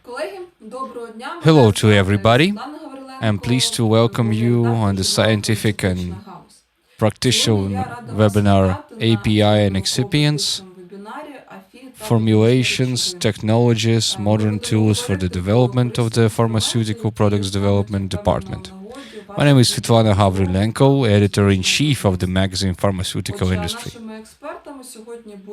Hello to everybody. I'm pleased to welcome you on the scientific and practical webinar API and excipients, formulations, technologies, modern tools for the development of the pharmaceutical products development department. My name is Svetlana Havrilenko, editor-in-chief of the magazine Pharmaceutical Industry.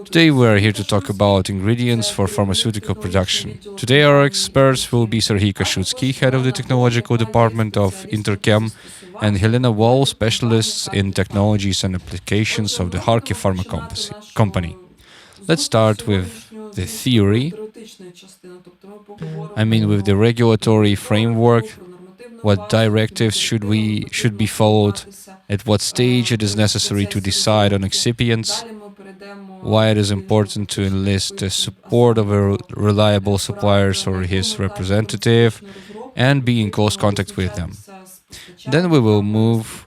Today we are here to talk about ingredients for pharmaceutical production. Today our experts will be Serhii Kaschutskyi, head of the technological department of Interchem, and Elena Wall, specialists in technologies and applications of the HARKE Pharma company. Let's start with the theory. With the regulatory framework. What directives should be followed? At what stage it is necessary to decide on excipients? Why it is important to enlist the support of a reliable suppliers or his representative and be in close contact with them. Then we will move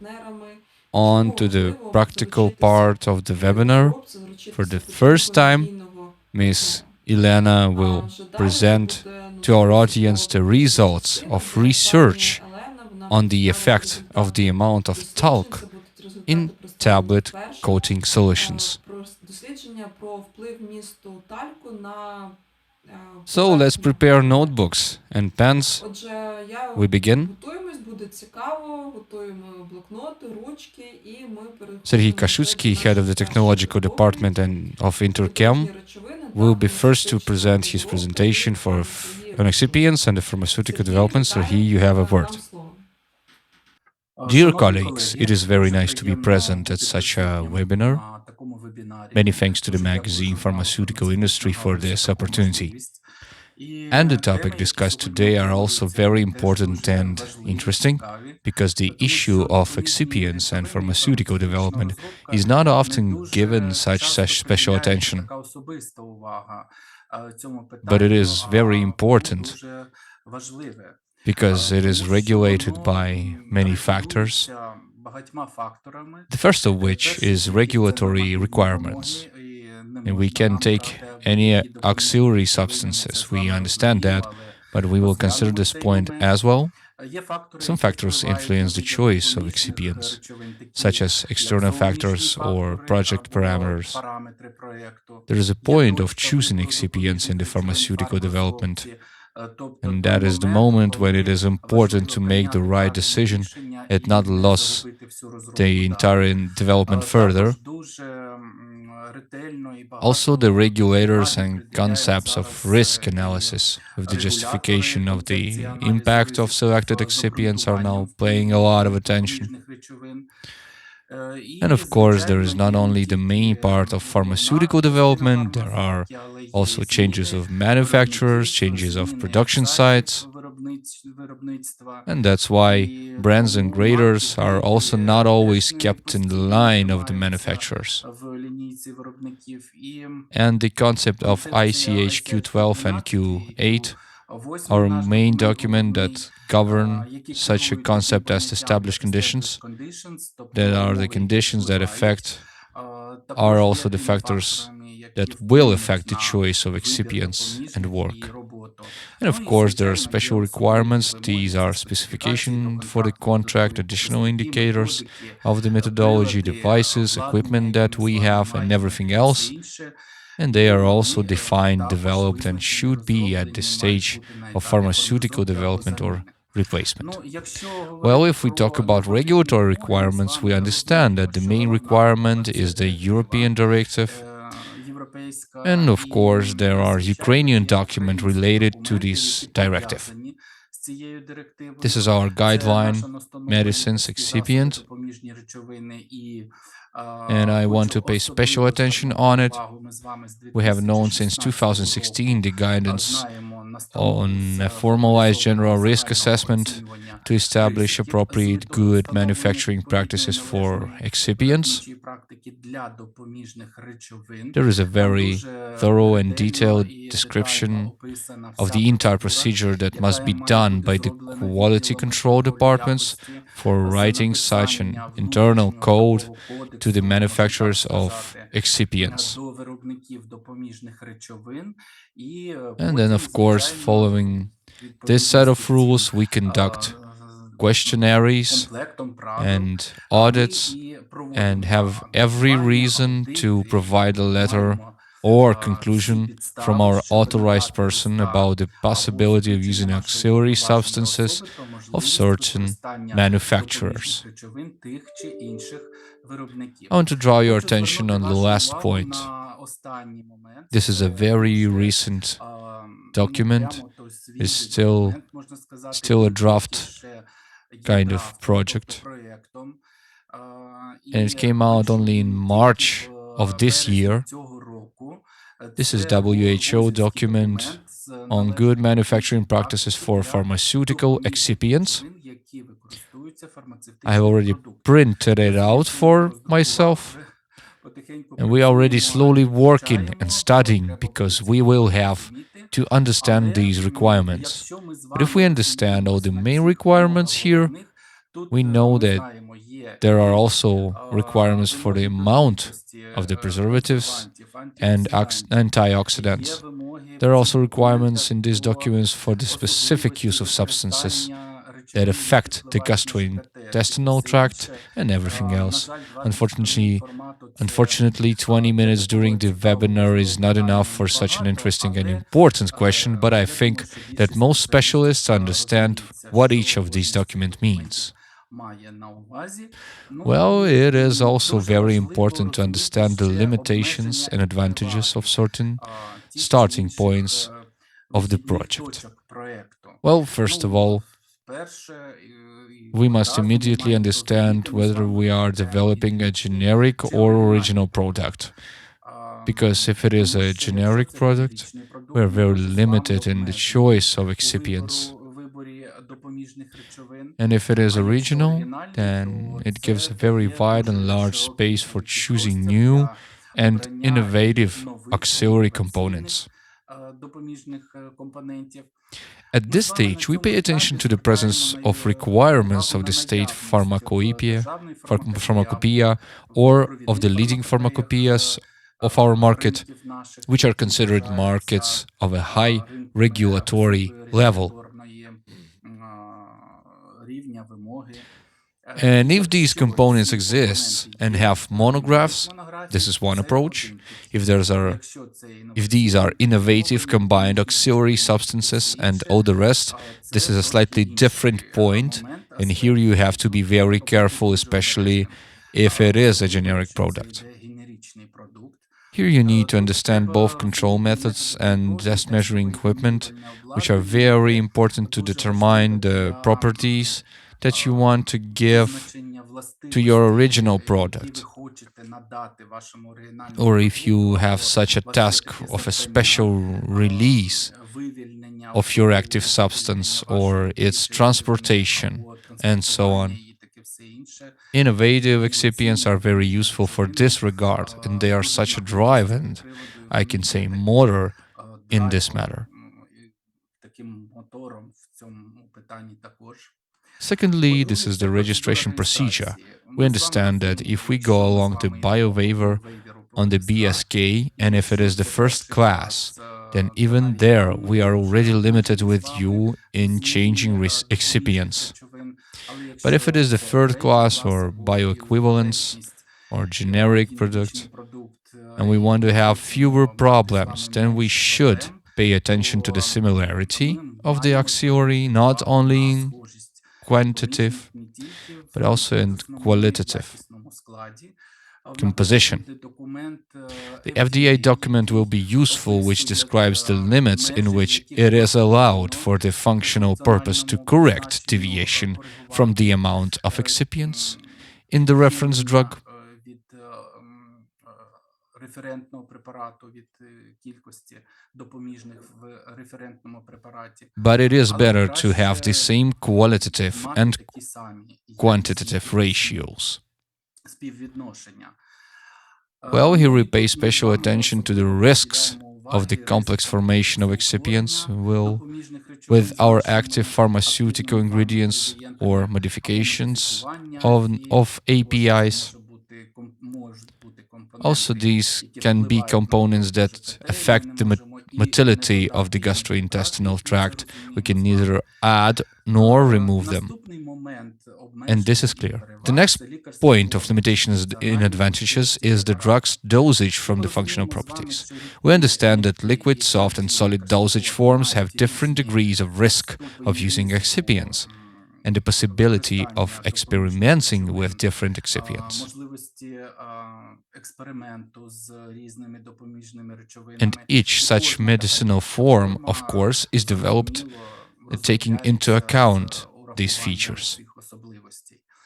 on to the practical part of the webinar. For the first time, Ms. Elena will present to our audience the results of research on the effect of the amount of talc in tablet coating solutions. So let's prepare notebooks and pens. We begin. Serhii Kaschutskyi, head of the technological department and of Interchem, will be first to present his presentation on excipients and the pharmaceutical development. Serhii, you have a word. Dear colleagues, it is very nice to be present at such a webinar. Many thanks to the magazine Pharmaceutical Industry for this opportunity. And the topic discussed today are also very important and interesting, because the issue of excipients and pharmaceutical development is not often given such special attention. But it is very important, because it is regulated by many factors, the first of which is regulatory requirements. And we can take any auxiliary substances, we understand that, but we will consider this point as well. Some factors influence the choice of excipients, such as external factors or project parameters. There is a point of choosing excipients in the pharmaceutical development, and that is the moment when it is important to make the right decision and not lose the entire development further. Also, the regulators and concepts of risk analysis with the justification of the impact of selected excipients are now paying a lot of attention. And of course, there is not only the main part of pharmaceutical development, there are also changes of manufacturers, changes of production sites. And that's why brands and graders are also not always kept in the line of the manufacturers. And the concept of ICH Q12 and Q8 are a main document that govern such a concept as established conditions. That are the conditions that are also the factors that will affect the choice of excipients and work. And of course, there are special requirements. These are specification for the contract, additional indicators of the methodology, devices, equipment that we have, and everything else. And they are also defined, developed, and should be at this stage of pharmaceutical development or replacement. Well, if we talk about regulatory requirements, we understand that the main requirement is the European directive. And of course, there are Ukrainian documents related to this directive. This is our guideline, medicines excipient, and I want to pay special attention on it. We have known since 2016 the guidance on a formalized general risk assessment to establish appropriate good manufacturing practices for excipients. There is a very thorough and detailed description of the entire procedure that must be done by the quality control departments for writing such an internal code to the manufacturers of excipients. And then, of course, following this set of rules, we conduct questionnaires and audits and have every reason to provide a letter or conclusion from our authorized person about the possibility of using auxiliary substances of certain manufacturers. I want to draw your attention on the last point. This is a very recent document. It's still a draft kind of project. And it came out only in March of this year. This is WHO document on good manufacturing practices for pharmaceutical excipients. I have already printed it out for myself, and we are already slowly working and studying because we will have to understand these requirements. But if we understand all the main requirements here, we know that there are also requirements for the amount of the preservatives and antioxidants. There are also requirements in these documents for the specific use of substances that affect the gastrointestinal tract and everything else. Unfortunately, 20 minutes during the webinar is not enough for such an interesting and important question, but I think that most specialists understand what each of these documents means. Well, it is also very important to understand the limitations and advantages of certain starting points of the project. Well, first of all, we must immediately understand whether we are developing a generic or original product. Because if it is a generic product, we are very limited in the choice of excipients. And if it is original, then it gives a very wide and large space for choosing new and innovative auxiliary components. At this stage, we pay attention to the presence of requirements of the state pharmacopoeia or of the leading pharmacopoeias of our market, which are considered markets of a high regulatory level. And if these components exist and have monographs, this is one approach. If these are innovative combined auxiliary substances and all the rest, this is a slightly different point, and here you have to be very careful, especially if it is a generic product. Here you need to understand both control methods and test measuring equipment, which are very important to determine the properties that you want to give to your original product. Or if you have such a task of a special release of your active substance or its transportation and so on. Innovative excipients are very useful for this regard, and they are such a drive and, I can say, motor in this matter. Secondly, this is the registration procedure. We understand that if we go along the bio-waiver on the BSK, and if it is the first class, then even there we are already limited with you in changing excipients. But if it is the third class or bioequivalence or generic product, and we want to have fewer problems, then we should pay attention to the similarity of the auxiliary, not only in quantitative, but also in qualitative composition. The FDA document will be useful, which describes the limits in which it is allowed for the functional purpose to correct deviation from the amount of excipients in the reference drug. But it is better to have the same qualitative and quantitative ratios. Well, here we pay special attention to the risks of the complex formation of excipients with our active pharmaceutical ingredients or modifications of APIs. Also, these can be components that affect the motility of the gastrointestinal tract. We can neither add nor remove them. And this is clear. The next point of limitations in advantages is the drug's dosage from the functional properties. We understand that liquid, soft, and solid dosage forms have different degrees of risk of using excipients and the possibility of experimenting with different excipients. And each such medicinal form, of course, is developed taking into account these features.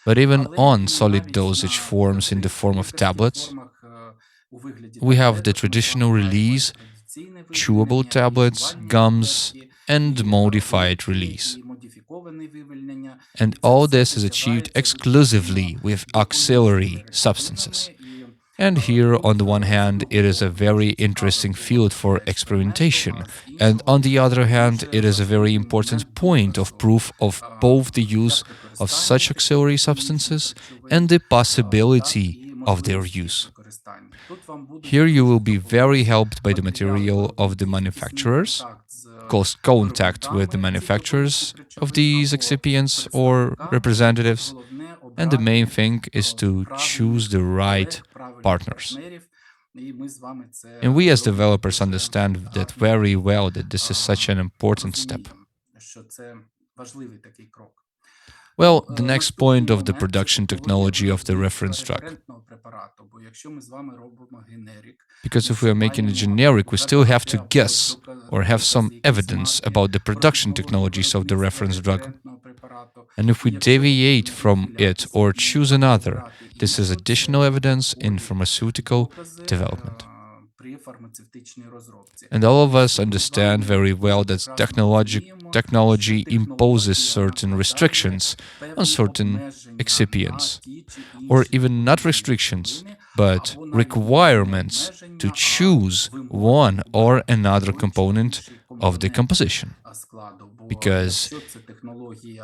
But even on solid dosage forms in the form of tablets, we have the traditional release, chewable tablets, gums, and modified release. And all this is achieved exclusively with auxiliary substances. And here, on the one hand, it is a very interesting field for experimentation, and on the other hand, it is a very important point of proof of both the use of such auxiliary substances and the possibility of their use. Here you will be very helped by the material of the manufacturers, close contact with the manufacturers of these excipients or representatives, and the main thing is to choose the right partners. And we as developers understand that very well that this is such an important step. Well, the next point of the production technology of the reference drug. Because if we are making a generic, we still have to guess or have some evidence about the production technologies of the reference drug. And if we deviate from it or choose another, this is additional evidence in pharmaceutical development. And all of us understand very well that technology imposes certain restrictions on certain excipients, or even not restrictions, but requirements to choose one or another component of the composition. Because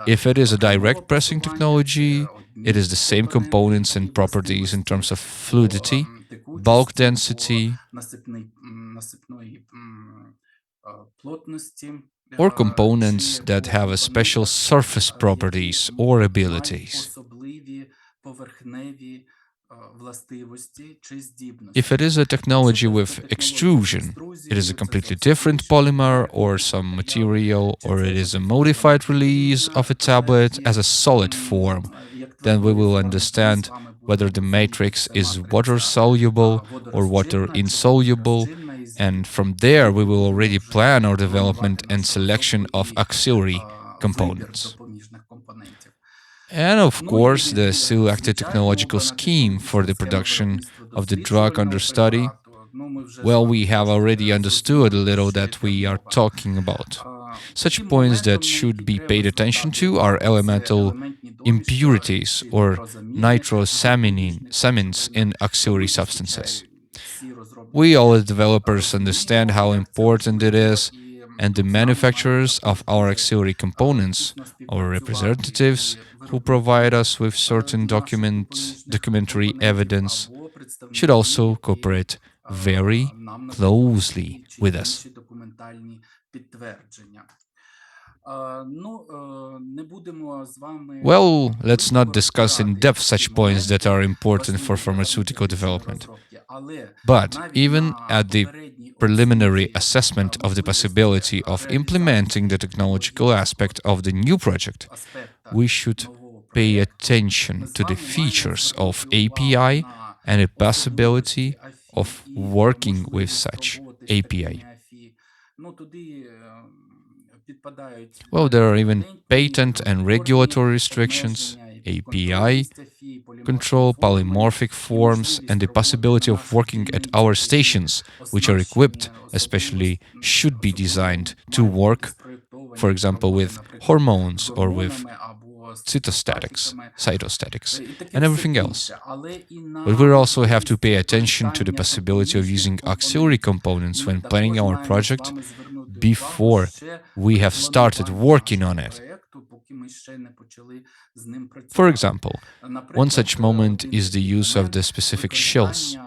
if it is a direct pressing technology, it is the same components and properties in terms of fluidity, bulk density, or components that have a special surface properties or abilities. If it is a technology with extrusion, it is a completely different polymer or some material, or it is a modified release of a tablet as a solid form, then we will understand whether the matrix is water-soluble or water-insoluble, and from there we will already plan our development and selection of auxiliary components. And of course, the selected technological scheme for the production of the drug under study. Well, we have already understood a little that we are talking about. Such points that should be paid attention to are elemental impurities or nitrosamines in auxiliary substances. We all as developers understand how important it is, and the manufacturers of our auxiliary components, our representatives who provide us with certain documentary evidence, should also cooperate very closely with us. Well, let's not discuss in depth such points that are important for pharmaceutical development. But even at the preliminary assessment of the possibility of implementing the technological aspect of the new project, we should pay attention to the features of API and the possibility of working with such API. Well, there are even patent and regulatory restrictions, API control, polymorphic forms, and the possibility of working at our stations, which are equipped, especially should be designed to work, for example, with hormones or with cytostatics, and everything else. But we also have to pay attention to the possibility of using auxiliary components when planning our project before we have started working on it. For example, one such moment is the use of the specific shells.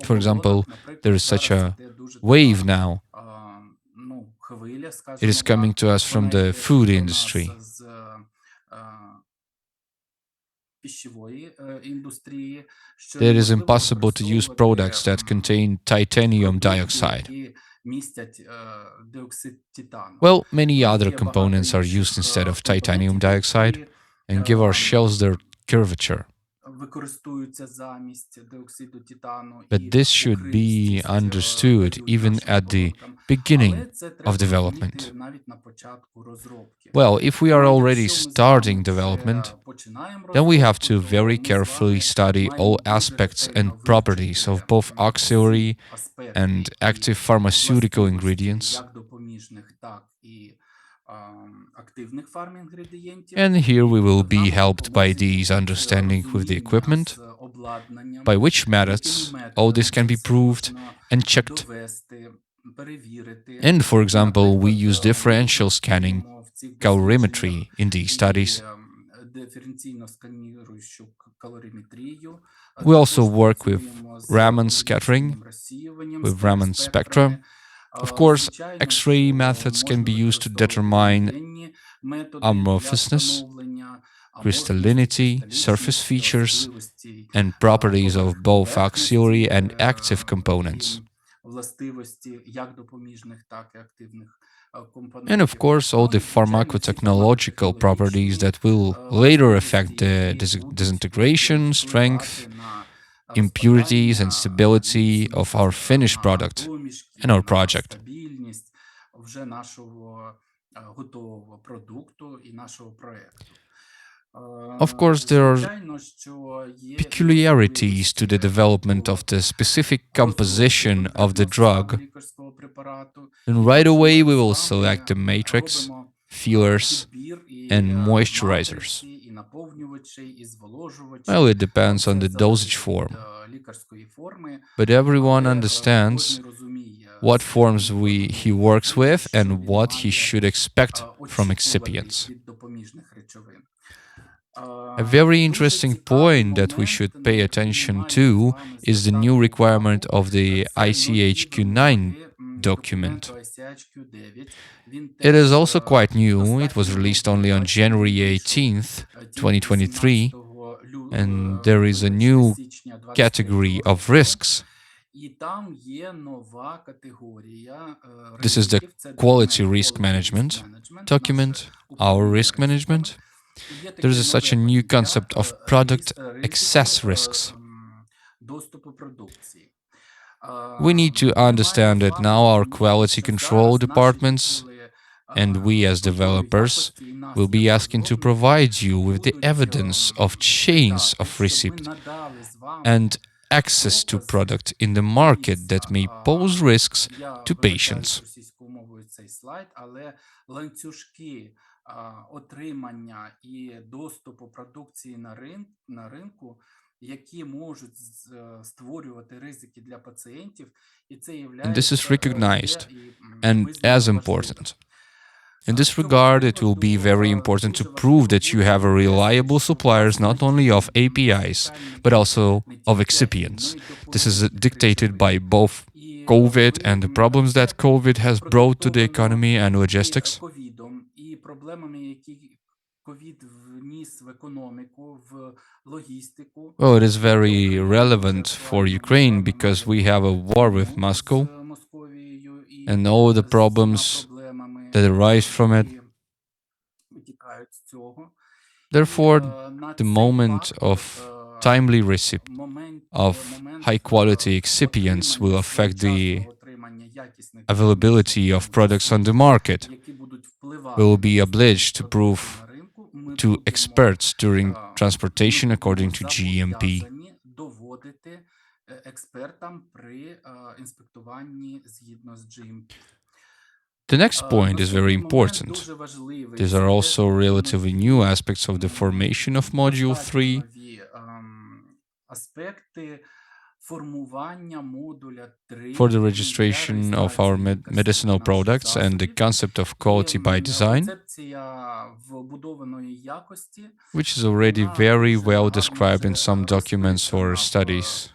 For example, there is such a wave now. It is coming to us from the food industry. That it is impossible to use products that contain titanium dioxide. Well, many other components are used instead of titanium dioxide and give our shells their curvature. But this should be understood even at the beginning of development. Well, if we are already starting development, then we have to very carefully study all aspects and properties of both auxiliary and active pharmaceutical ingredients. And here we will be helped by these understanding with the equipment, by which methods all this can be proved and checked. And for example, we use differential scanning, calorimetry in these studies. We also work with Raman scattering, with Raman spectra. Of course, X-ray methods can be used to determine amorphousness, crystallinity, surface features, and properties of both auxiliary and active components. And of course, all the pharmacotechnological properties that will later affect the disintegration, strength, impurities, and stability of our finished product and our project. Of course, there are peculiarities to the development of the specific composition of the drug. And right away, we will select the matrix, fillers, and moisturizers. Well, it depends on the dosage form. But everyone understands what forms he works with and what he should expect from excipients. A very interesting point that we should pay attention to is the new requirement of the ICHQ9 document. It is also quite new. It was released only on January 18th, 2023, and there is a new category of risks. This is the quality risk management document, our risk management. There is such a new concept of product excess risks. We need to understand that now our quality control departments and we as developers will be asking to provide you with the evidence of chains of receipt and access to product in the market that may pose risks to patients. And this is recognized and as important. In this regard, it will be very important to prove that you have a reliable suppliers not only of APIs, but also of excipients. This is dictated by both COVID and the problems that COVID has brought to the economy and logistics. Well, it is very relevant for Ukraine because we have a war with Moscow and all the problems that arise from it. Therefore, the moment of timely receipt of high-quality excipients will affect the availability of products on the market. We will be obliged to prove to experts during transportation according to GMP. The next point is very important. These are also relatively new aspects of the formation of Module 3. For the registration of our medicinal products and the concept of quality by design, which is already very well described in some documents or studies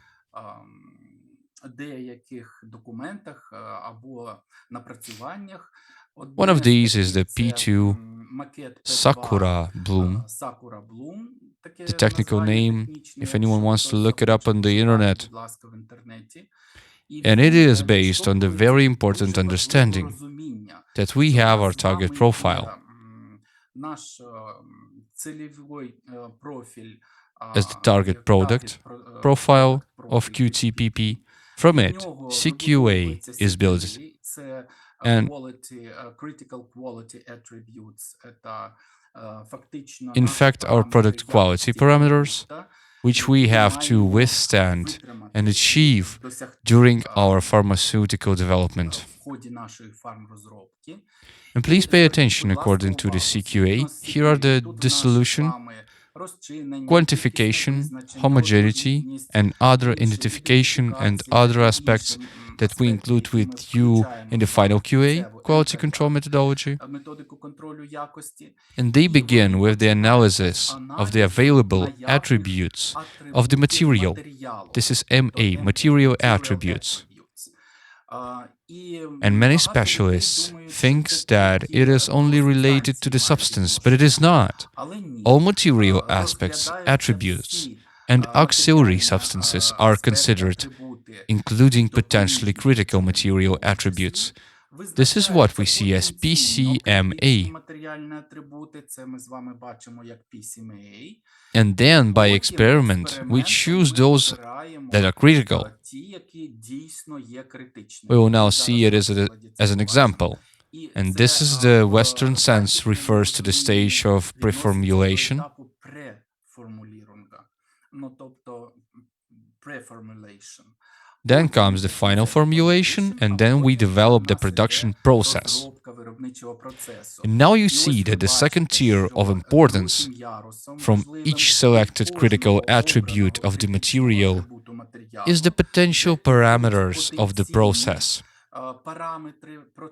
One of these is the P2 Sakura bloom. The technical name, if anyone wants to look it up on the internet. And it is based on the very important understanding that we have our target profile as the target product profile of QTPP. From it, CQA is built. And in fact, our product quality parameters, which we have to withstand and achieve during our pharmaceutical development. And please pay attention according to the CQA. Here are the dissolution, quantification, homogeneity, and other identification and other aspects that we include with you in the final QA, quality control methodology. And they begin with the analysis of the available attributes of the material. This is MA, material attributes. And many specialists think that it is only related to the substance, but it is not. All material aspects, attributes, and auxiliary substances are considered, including potentially critical material attributes. This is what we see as PCMA. And then, by experiment, we choose those that are critical. We will now see it as an example. And this is the Western sense refers to the stage of preformulation. Then comes the final formulation, and then we develop the production process. And now you see that the second tier of importance from each selected critical attribute of the material is the potential parameters of the process,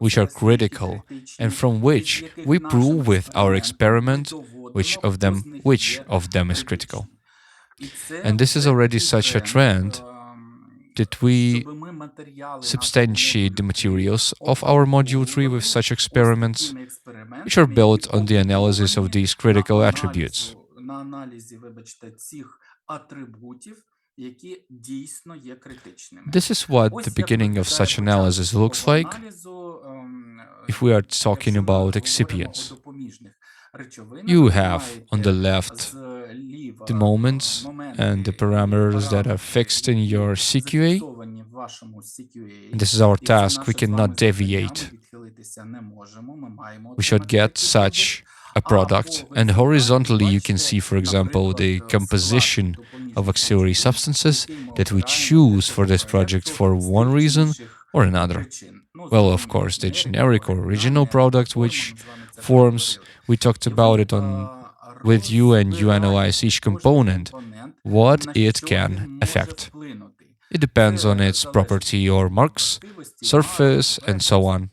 which are critical and from which we prove with our experiment which of them is critical. And this is already such a trend that we substantiate the materials of our Module 3 with such experiments, which are built on the analysis of these critical attributes. This is what the beginning of such analysis looks like if we are talking about excipients. You have on the left the moments and the parameters that are fixed in your CQA. And this is our task. We cannot deviate. We should get such a product. And horizontally, you can see, for example, the composition of auxiliary substances that we choose for this project for one reason or another. Well, of course, the generic or original product which forms, we talked about it with you, and you analyze each component, what it can affect. It depends on its property or marks, surface, and so on.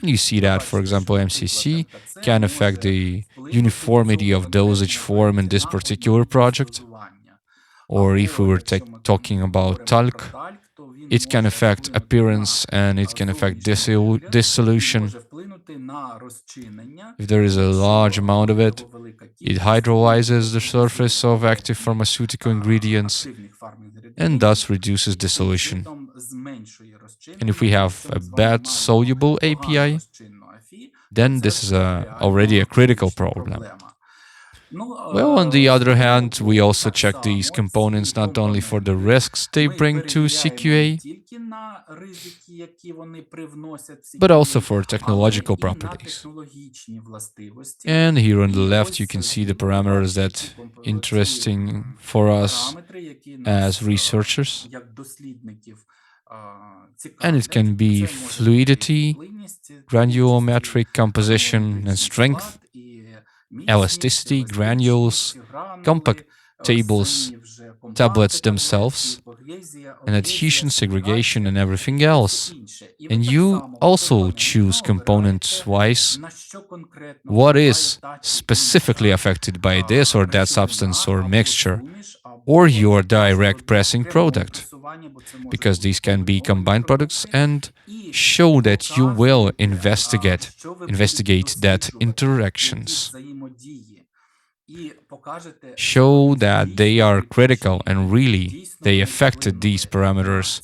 And you see that, for example, MCC can affect the uniformity of dosage form in this particular project. Or if we were talking about talc, it can affect appearance and it can affect dissolution. If there is a large amount of it, it hydrolyzes the surface of active pharmaceutical ingredients and thus reduces dissolution. And if we have a bad soluble API, then this is already a critical problem. Well, on the other hand, we also check these components not only for the risks they bring to CQA, but also for technological properties. And here on the left, you can see the parameters that are interesting for us as researchers. And it can be fluidity, granulometric composition and strength, elasticity, granules, compact tables, tablets themselves, and adhesion, segregation, and everything else. And you also choose components-wise what is specifically affected by this or that substance or mixture. or your direct pressing product, because these can be combined products, and show that you will investigate that interactions. Show that they are critical and really they affected these parameters,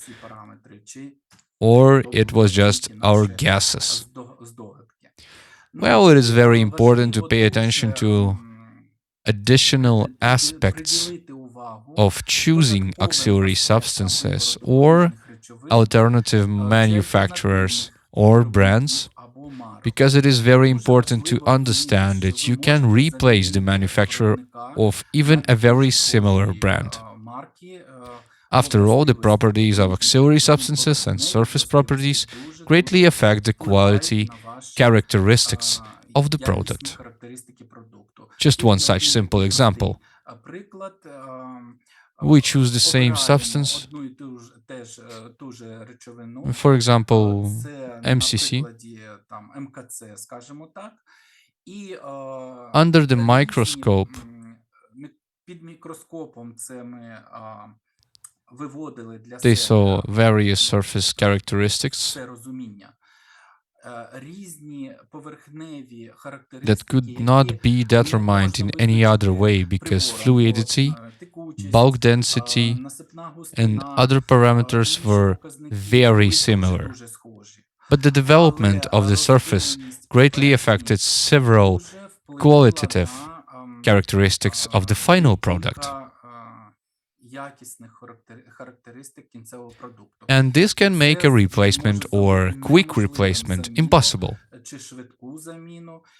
or it was just our guesses. Well, it is very important to pay attention to additional aspects of choosing auxiliary substances or alternative manufacturers or brands, because it is very important to understand that you can replace the manufacturer of even a very similar brand. After all, the properties of auxiliary substances and surface properties greatly affect the quality characteristics of the product. Just one such simple example. We choose the same substance, for example, MCC. Under the microscope, they saw various surface characteristics that could not be determined in any other way, because fluidity, bulk density, and other parameters were very similar. But the development of the surface greatly affected several qualitative characteristics of the final product. And this can make a replacement or quick replacement impossible.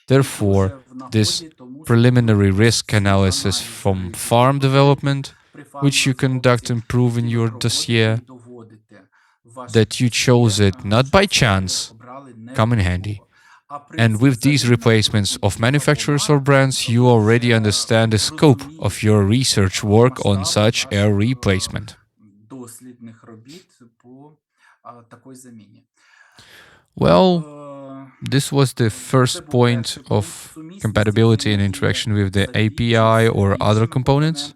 Therefore, this preliminary risk analysis from farm development, which you conduct and prove in your dossier, that you chose it not by chance, come in handy. And with these replacements of manufacturers or brands, you already understand the scope of your research work on such a replacement. Well, this was the first point of compatibility and interaction with the API or other components.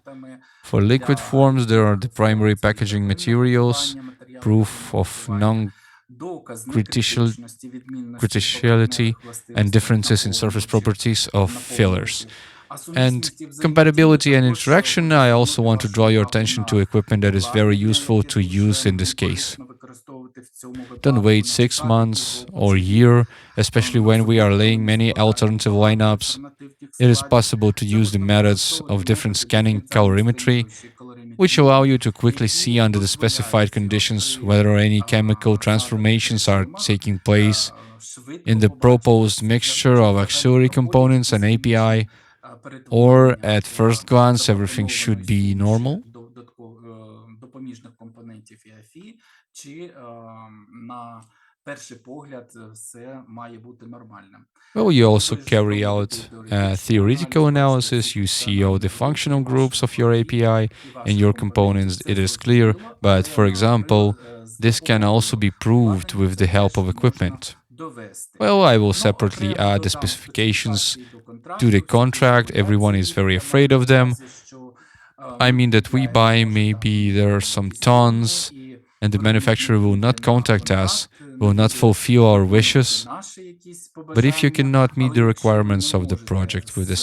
For liquid forms, there are the primary packaging materials, proof of criticality, and differences in surface properties of fillers. And compatibility and interaction, I also want to draw your attention to equipment that is very useful to use in this case. Don't wait 6 months or a year, especially when we are laying many alternative lineups. It is possible to use the methods of different scanning calorimetry, which allow you to quickly see under the specified conditions whether any chemical transformations are taking place in the proposed mixture of auxiliary components and API, or at first glance everything should be normal. Well, you also carry out a theoretical analysis. You see all the functional groups of your API and your components. It is clear, but for example, this can also be proved with the help of equipment. Well, I will separately add the specifications to the contract. Everyone is very afraid of them. I mean that we buy, maybe there are some tons, and the manufacturer will not contact us, will not fulfill our wishes. But if you cannot meet the requirements of the project with the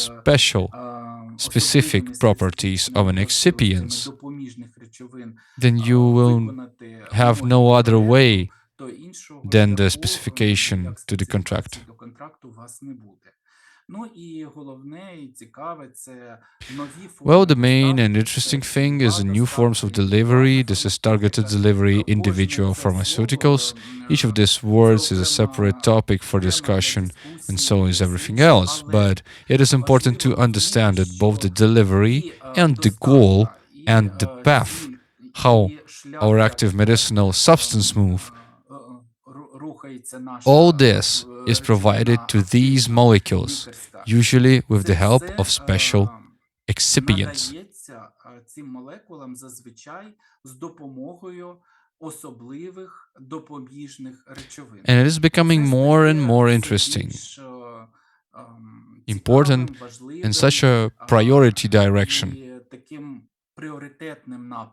specific properties of an excipients, then you will have no other way than the specification to the contract. Well, the main and interesting thing is the new forms of delivery. This is targeted delivery, individual pharmaceuticals. Each of these words is a separate topic for discussion, and so is everything else. But it is important to understand that both the delivery and the goal and the path, how our active medicinal substance move, all this is provided to these molecules, usually with the help of special excipients. And it is becoming more and more interesting, important, in such a priority direction.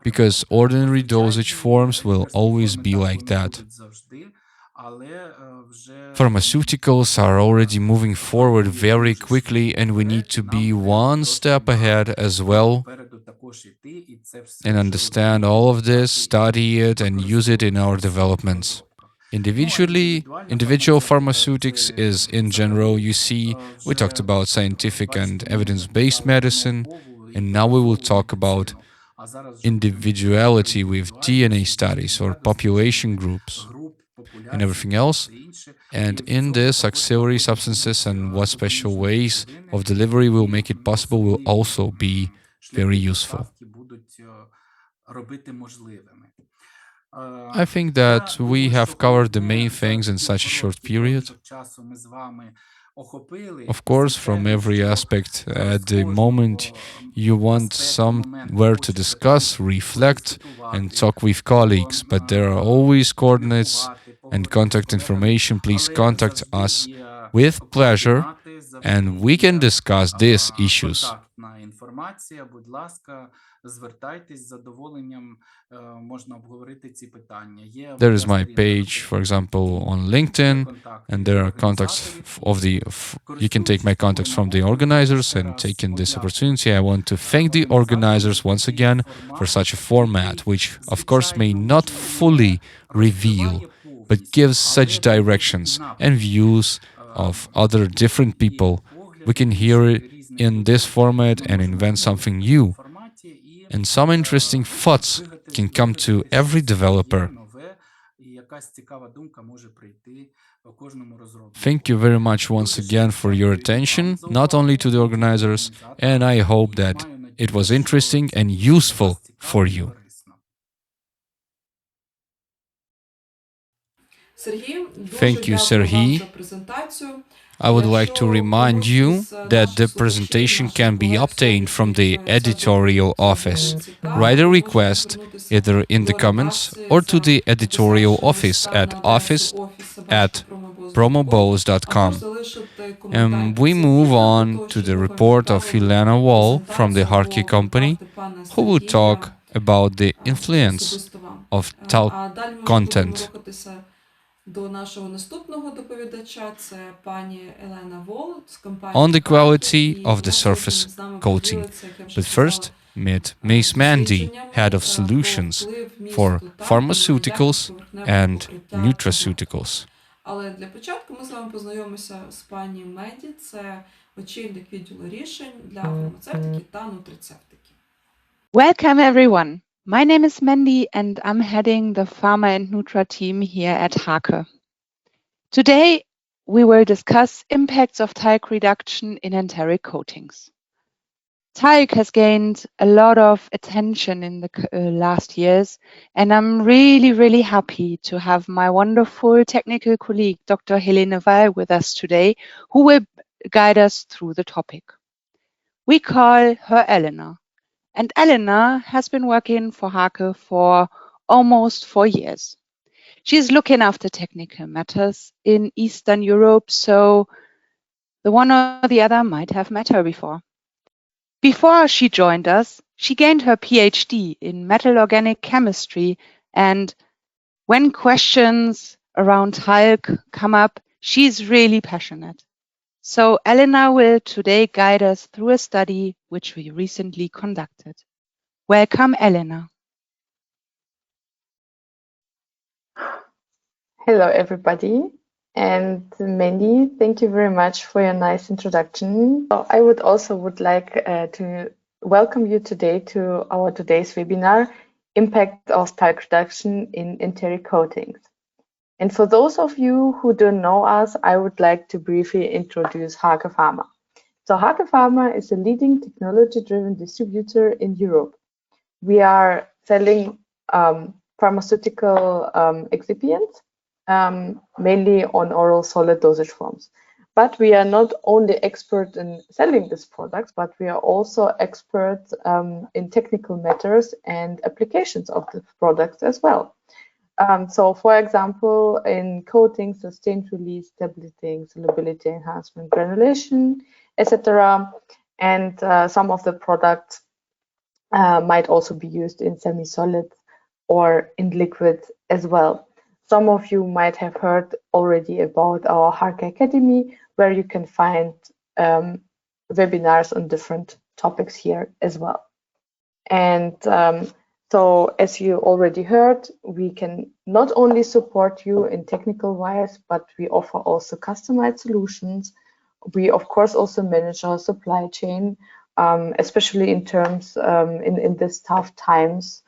because ordinary dosage forms will always be like that. Pharmaceuticals are already moving forward very quickly, and we need to be one step ahead as well and understand all of this, study it, and use it in our developments. Individual pharmaceutics is in general, you see, we talked about scientific and evidence-based medicine, and now we will talk about individuality with DNA studies or population groups and everything else. And in this, auxiliary substances and what special ways of delivery will make it possible will also be very useful. I think that we have covered the main things in such a short period. Of course, from every aspect, at the moment you want somewhere to discuss, reflect, and talk with colleagues, but there are always coordinates and contact information. Please contact us with pleasure, and we can discuss these issues. There is my page, for example, on LinkedIn, and there are contacts you can take my contacts from the organizers and take in this opportunity. I want to thank the organizers once again for such a format, which of course may not fully reveal, but gives such directions and views of other different people. We can hear it in this format and invent something new. And some interesting thoughts can come to every developer. Thank you very much once again for your attention, not only to the organizers, and I hope that it was interesting and useful for you. Thank you, Serhii. I would like to remind you that the presentation can be obtained from the editorial office. Write a request either in the comments or to the editorial office at office@promobos.com. And we move on to the report of Elena Wall from the HARKE company, who will talk about the influence of talc content. До нашого наступного доповідача це пані Елена Wall з компанії On the quality HARKE, of the surface coating. But first, meet Ms. Mandy, Head of Solutions for Pharmaceuticals and Nutraceuticals. Але для початку ми з вами познайомимося з пані Меді, це очільник відділу рішень для фармацевтики та нутрицептики. Welcome everyone. My name is Mandy and I'm heading the Pharma and Nutra team here at HARKE. Today we will discuss impacts of talc reduction in enteric coatings. Talc has gained a lot of attention in the last years, and I'm really happy to have my wonderful technical colleague, Dr. Elena Wall, with us today, who will guide us through the topic. We call her Elena. And Elena has been working for HARKE for almost 4 years. She's looking after technical matters in Eastern Europe, so the one or the other might have met her before. Before she joined us, she gained her PhD in metal organic chemistry, and when questions around talc come up, she's really passionate. So Elena will today guide us through a study which we recently conducted. Welcome, Elena. Hello, everybody. And Mandy, thank you very much for your nice introduction. I would like to welcome you today to our today's webinar, Impact of Talc Reduction in Enteric Coatings. And for those of you who don't know us, I would like to briefly introduce HARKE Pharma. So HARKE Pharma is a leading technology-driven distributor in Europe. We are selling pharmaceutical excipients, mainly on oral solid dosage forms. But we are not only expert in selling these products, but we are also experts in technical matters and applications of the products as well. So for example, in coating, sustained release, stability, solubility enhancement, granulation, etc. And some of the products might also be used in semi-solids or in liquids as well. Some of you might have heard already about our HARKE Academy, where you can find webinars on different topics here as well. And so as you already heard, we can not only support you in technical wise, but we offer also customized solutions. We of course also manage our supply chain, especially in terms in these tough times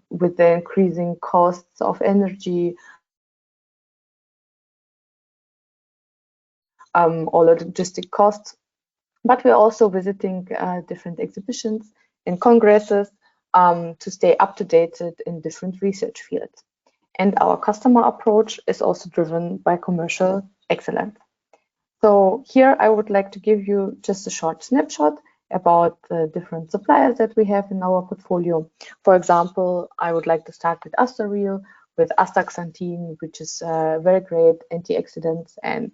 with the increasing costs of energy, or logistic costs. But we're also visiting different exhibitions and congresses to stay up to date in different research fields. And our customer approach is also driven by commercial excellence. So here I would like to give you just a short snapshot about the different suppliers that we have in our portfolio. For example, I would like to start with Astaril, with astaxanthin, which is very great antioxidants and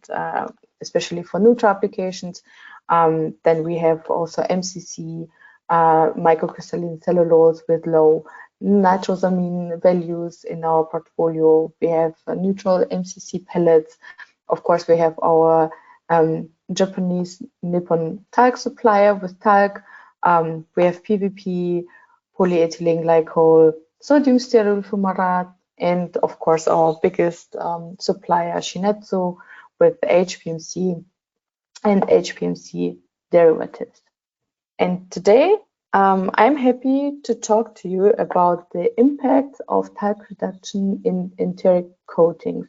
especially for Nutra applications. Then we have also MCC, microcrystalline cellulose with low nitrosamine values in our portfolio. We have neutral MCC pellets. Of course, we have our Japanese Nippon talc supplier with talc. We have PVP, polyethylene glycol, sodium stearyl fumarate, and of course our biggest supplier Shin-Etsu with HPMC and HPMC derivatives. And today I'm happy to talk to you about the impact of talc reduction in enteric coatings.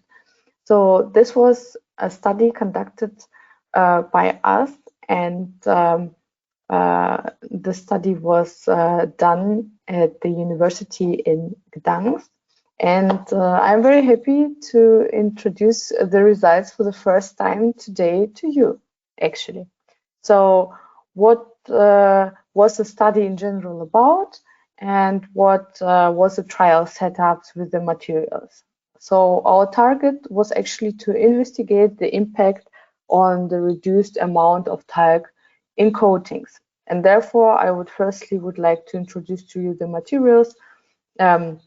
So this was a study conducted by us, and the study was done at the university in Gdansk. And I'm very happy to introduce the results for the first time today to you, actually. So what was the study in general about, and what was the trial setups with the materials? So our target was actually to investigate the impact on the reduced amount of talc in coatings. And therefore, I would like to introduce to you the materials and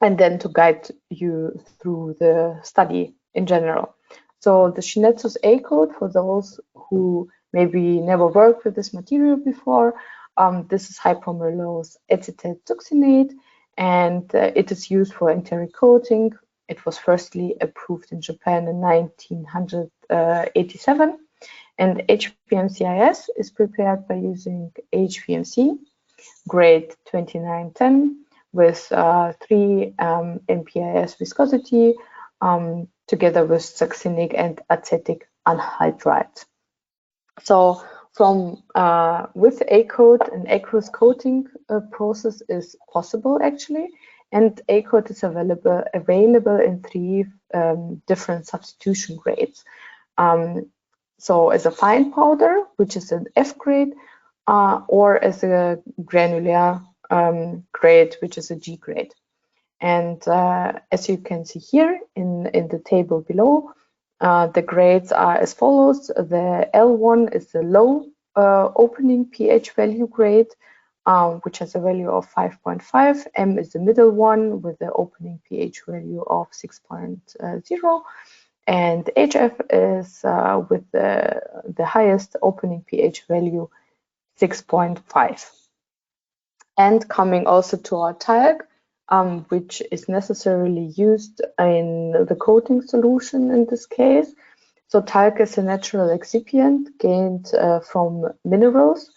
then to guide you through the study in general. So the Shin-Etsu's A coat, for those who maybe never worked with this material before, this is hypromellose acetate succinate, and it is used for enteric coating. It was firstly approved in Japan in 1987, and HPMCIS is prepared by using HPMC grade 2910 with 3 MPIS viscosity together with succinic and acetic anhydride. So from with A coat, an aqueous coating process is possible actually, and A coat is available in 3 different substitution grades. So as a fine powder, which is an F grade, or as a granular grade, which is a G grade. And as you can see here in the table below, the grades are as follows. The L1 is the low opening pH value grade, which has a value of 5.5. M is the middle one with the opening pH value of 6.0. And HF is with the highest opening pH value, 6.5. And coming also to our talc, which is necessarily used in the coating solution in this case. So talc is a natural excipient gained from minerals.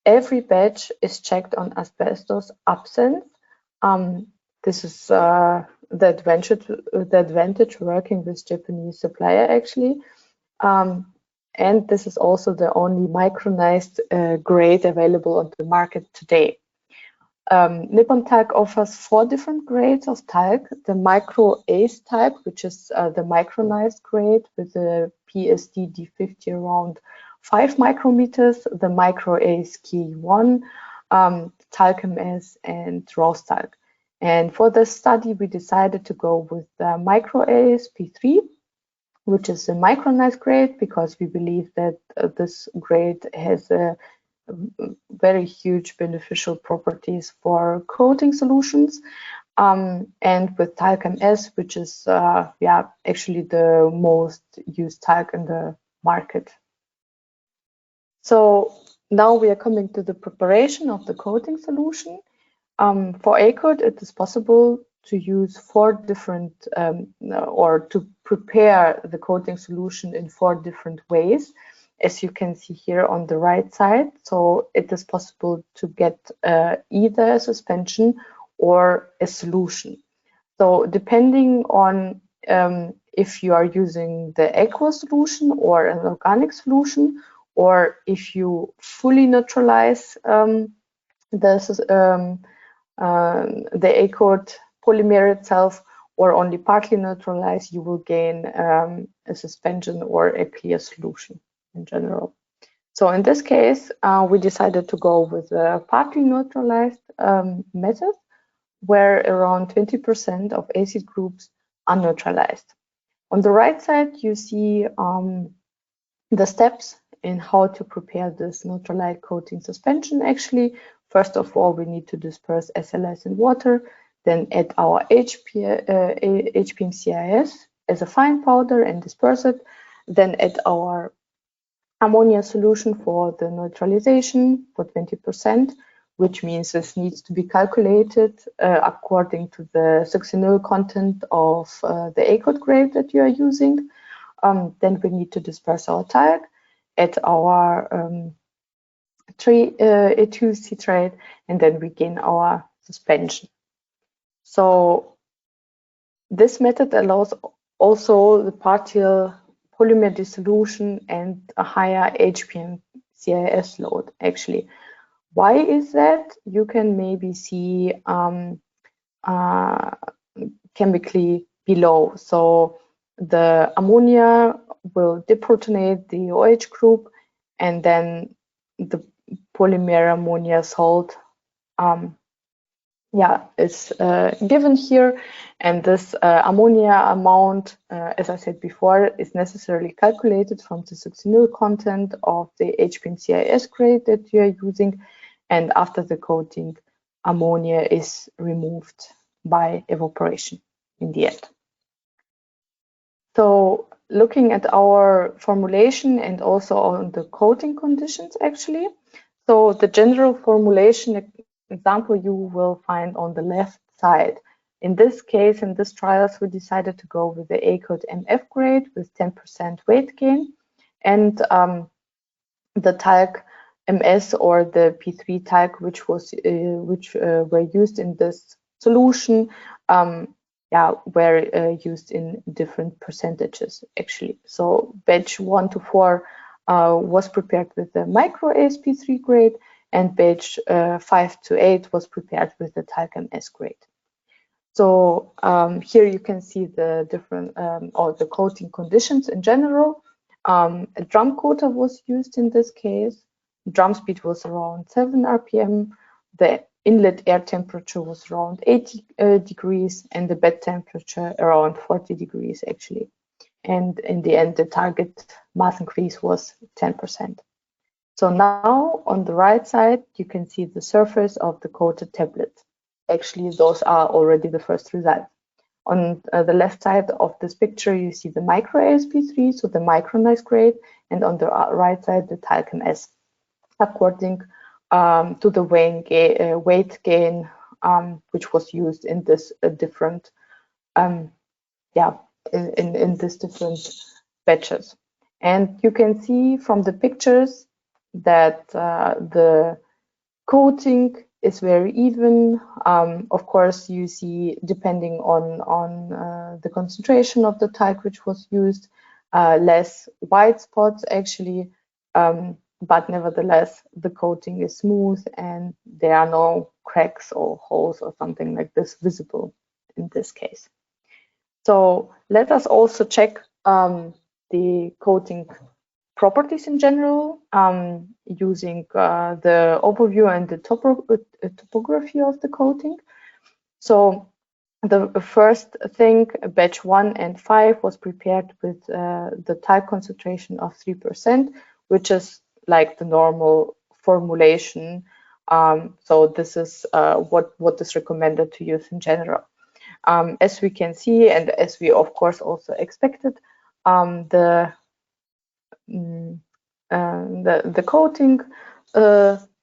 Every batch is checked on asbestos absence. This is the advantage working with Japanese supplier actually. And this is also the only micronized grade available on the market today. Nippon Talc offers 4 different grades of talc. The micro ACE type, which is the micronized grade with a PSD D50 around 5 micrometers, the micro ACE K1, Talcum S, and Rose Talc. And for this study, we decided to go with the micro ACE P3, which is a micronized grade, because we believe that this grade has a very huge beneficial properties for coating solutions. And with talc MS, which is actually the most used talc in the market. So now we are coming to the preparation of the coating solution. For ACOT, it is possible to use 4 different, or to prepare the coating solution in 4 different ways, as you can see here on the right side. So it is possible to get either a suspension or a solution. So depending on if you are using the aqueous solution or an organic solution, or if you fully neutralize the ACOT polymer itself, or only partly neutralize, you will gain a suspension or a clear solution in general. So in this case, we decided to go with a partly neutralized method, where around 20% of acid groups are neutralized. On the right side, you see the steps in how to prepare this neutralite coating suspension. Actually, first of all, we need to disperse SLS in water, then add our HPM-CIS as a fine powder and disperse it, then add our ammonia solution for the neutralization for 20%, which means this needs to be calculated according to the succinyl content of the ACOT grade that you are using. Then we need to disperse our talc, add our A2 citrate, and then we gain our suspension. So this method allows also the partial polymer dissolution and a higher HPM-CIS load, actually. Why is that? You can maybe see chemically below. So the ammonia will deprotonate the OH group, and then the polymer ammonia salt is given here, and this ammonia amount, as I said before, is necessarily calculated from the succinyl content of the HPM-CIS grade that you are using, and after the coating, ammonia is removed by evaporation in the end. So looking at our formulation and also on the coating conditions, actually, so the general formulation example you will find on the left side. In this case, in this trials, we decided to go with the ACOT MF grade with 10% weight gain, and the talc MS or the P3 talc, which were used in this solution, were used in different percentages, actually. So batch 1 to 4 was prepared with the micro ASP3 grade, and batch 5 to 8 was prepared with the talc MS grade. So here you can see the different or the coating conditions in general. A drum coater was used in this case. Drum speed was around 7 RPM. The inlet air temperature was around 80 degrees, and the bed temperature around 40 degrees, actually. And in the end, the target mass increase was 10%. So now on the right side, you can see the surface of the coated tablet. Actually, those are already the first results. On the left side of this picture, you see the micro ASP3, so the micronized grade, and on the right side, the talc MS, according to the weight gain, which was used in this different, in this different batches. And you can see from the pictures that the coating is very even. Of course, you see, depending on the concentration of the talc which was used, less white spots actually, but nevertheless, the coating is smooth and there are no cracks or holes or something like this visible in this case. So let us also check the coating properties in general, using the overview and the topography of the coating. So the first thing, batch 1 and 5 was prepared with the talc concentration of 3%, which is like the normal formulation. So this is what is recommended to use in general. As we can see, and as we of course also expected, the coating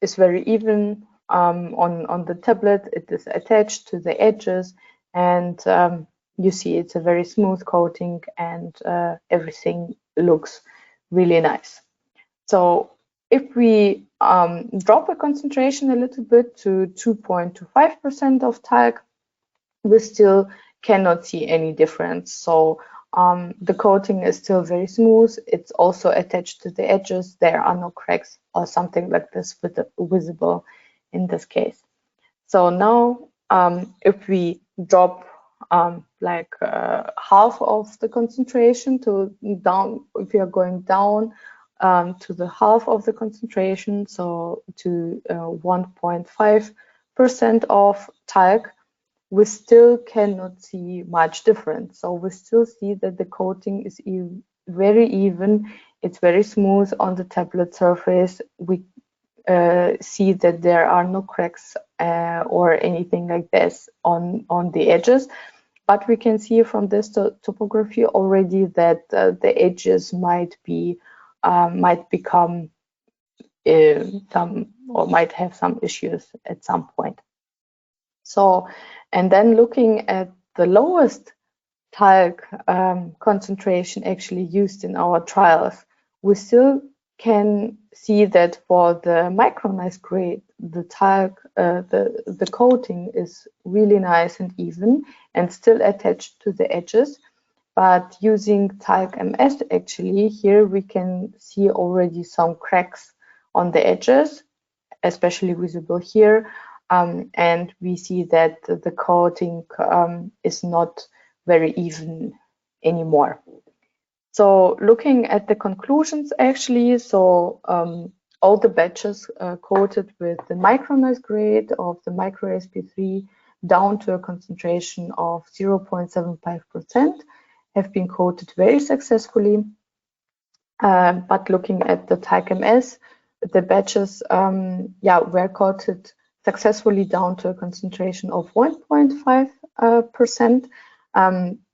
is very even on the tablet. It is attached to the edges, and you see it's a very smooth coating, and everything looks really nice. So if we drop the concentration a little bit to 2.25% of talc, we still cannot see any difference. So the coating is still very smooth. It's also attached to the edges. There are no cracks or something like this visible in this case. So now if we drop half of the concentration if we are going down to the half of the concentration, so to 1.5% of talc, we still cannot see much difference. So we still see that the coating is very even. It's very smooth on the tablet surface. We see that there are no cracks or anything like this on the edges. But we can see from this topography already that the edges might become might have some issues at some point. So, and then looking at the lowest talc concentration actually used in our trials, we still can see that for the micronized grade, the talc, the coating is really nice and even and still attached to the edges. But using talc MS, actually, here we can see already some cracks on the edges, especially visible here. And we see that the coating is not very even anymore. So looking at the conclusions, actually, so all the batches coated with the micronized grade of the micro sp3 down to a concentration of 0.75% have been coated very successfully. But looking at the talc MS, the batches were coated successfully down to a concentration of 1.5%,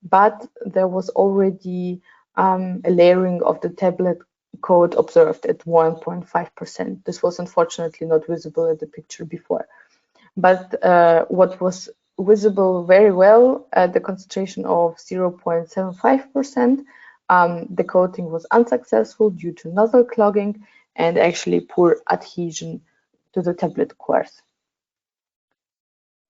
but there was already a layering of the tablet coat observed at 1.5%. This was unfortunately not visible in the picture before. But what was visible very well at the concentration of 0.75%, the coating was unsuccessful due to nozzle clogging and actually poor adhesion to the tablet course.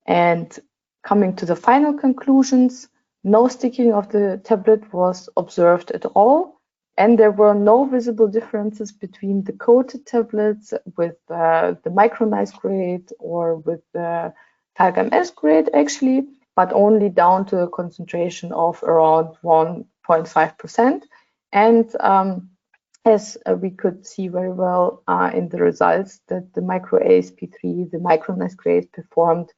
And coming to the final conclusions, no sticking of the tablet was observed at all, and there were no visible differences between the coated tablets with the micronized grade or with the talc MS grade actually, but only down to a concentration of around 1.5%. And as we could see very well in the results, that the micro ASP3, the micronized grade, performed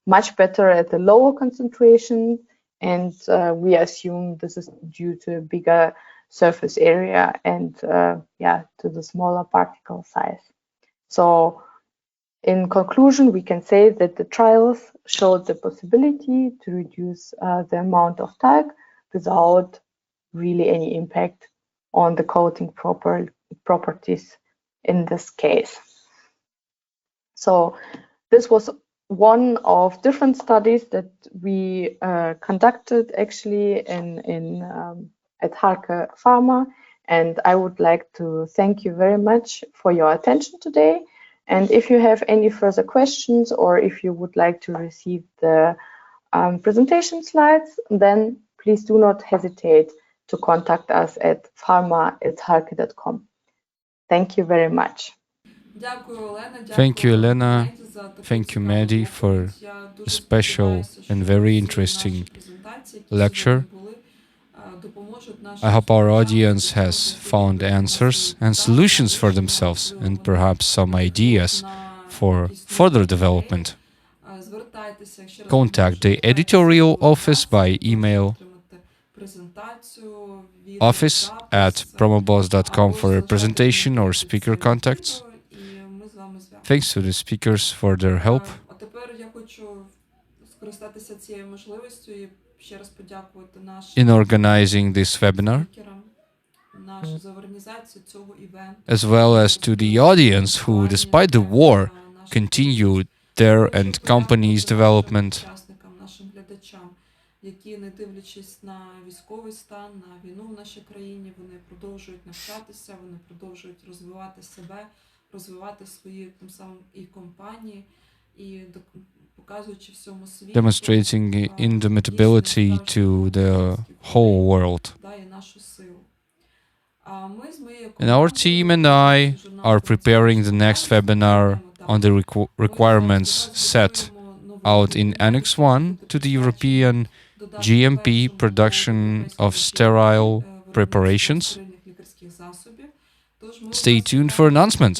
much better at the lower concentration, and we assume this is due to a bigger surface area and to the smaller particle size. So in conclusion, we can say that the trials showed the possibility to reduce the amount of talc without really any impact on the coating properties in this case. So this was one of different studies that we conducted actually at HARKE Pharma, and I would like to thank you very much for your attention today. And if you have any further questions, or if you would like to receive the presentation slides, then please do not hesitate to contact us at pharma@harke.com. Thank you very much. Thank you, Elena. Thank you, Maddie, for a special and very interesting lecture. I hope our audience has found answers and solutions for themselves, and perhaps some ideas for further development. Contact the editorial office by email office@promoboss.com for a presentation or speaker contacts. Thanks to the speakers for their help. А тепер я хочу скористатися цією можливістю і ще раз подякувати нашим In organizing this webinar, спікерам, нашу за організацію цього івенту, as well as to the audience who, despite the war, continued their and company's development. Учасникам, нашим глядачам, які, не дивлячись на військовий стан, на війну в нашій країні, вони продовжують навчатися, вони продовжують розвивати себе, розвивати свої тим самим і компанії, і показуючи всьому світу, Demonstrating indomitability to the whole world. і нашу силу. And our team and I are preparing the next webinar on the requirements set out in Annex 1 to the European GMP production of sterile preparations. Stay tuned for announcement.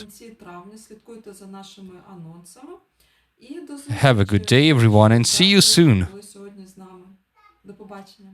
Have a good day, everyone, and see you soon. До побачення.